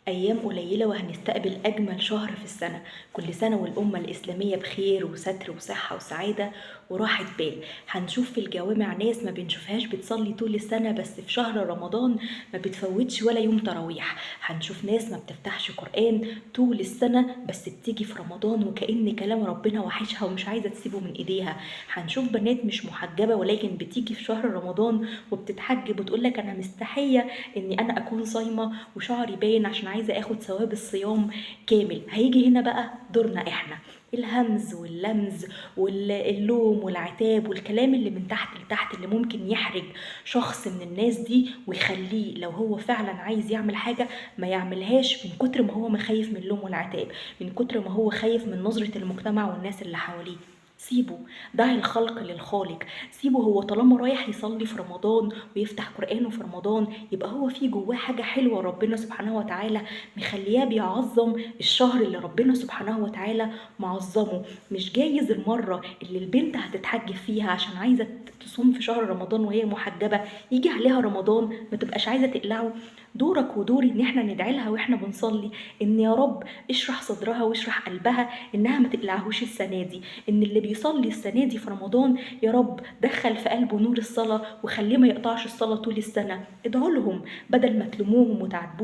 أيام قليلة وهنستقبل أجمل شهر في السنة. كل سنة والأمة الإسلامية بخير وستر وصحة وسعادة وراحة بال. هنشوف في الجوامع ناس ما بنشوفهاش بتصلي طول السنة، بس في شهر رمضان ما بتفوتش ولا يوم تراويح. هنشوف ناس ما بتفتحش قرآن طول السنة، بس بتيجي في رمضان وكأن كلام ربنا وحشها ومش عايزة تسيبه من إيديها. هنشوف بنات مش محجبة ولكن بتيجي في شهر رمضان وبتتحجب وتقولك أنا مستحية إني أنا أكون صايمة وشعري باين عشان عايزة اخد ثواب الصيام كامل. هيجي هنا بقى دورنا احنا، الهمز واللمز واللوم والعتاب والكلام اللي من تحت لتحت اللي ممكن يحرج شخص من الناس دي ويخليه لو هو فعلا عايز يعمل حاجة ما يعملهاش، من كتر ما هو مخايف من اللوم والعتاب، من كتر ما هو خايف من نظرة المجتمع والناس اللي حواليه. سيبه، دع الخلق للخالق. سيبه، هو طالما رايح يصلي في رمضان ويفتح قرآنه في رمضان يبقى هو فيه جواه حاجة حلوة ربنا سبحانه وتعالى مخلياه بيعظم الشهر اللي ربنا سبحانه وتعالى معظمه. مش جايز المرة اللي البنت هتتحجب فيها عشان عايزة تصوم في شهر رمضان وهي محجبة يجي عليها رمضان ما تبقاش عايزة تقلعه. دورك ودوري ان احنا ندعي لها واحنا بنصلي ان يا رب اشرح صدرها واشرح قلبها انها ما تقلعهوش السنة دي، ان اللي بيصلي السنة دي في رمضان يا رب دخل في قلبه نور الصلاة وخليه ما يقطعش الصلاة طول السنة. ادعوا لهم بدل ما تلوموهم وتعاتبوهم.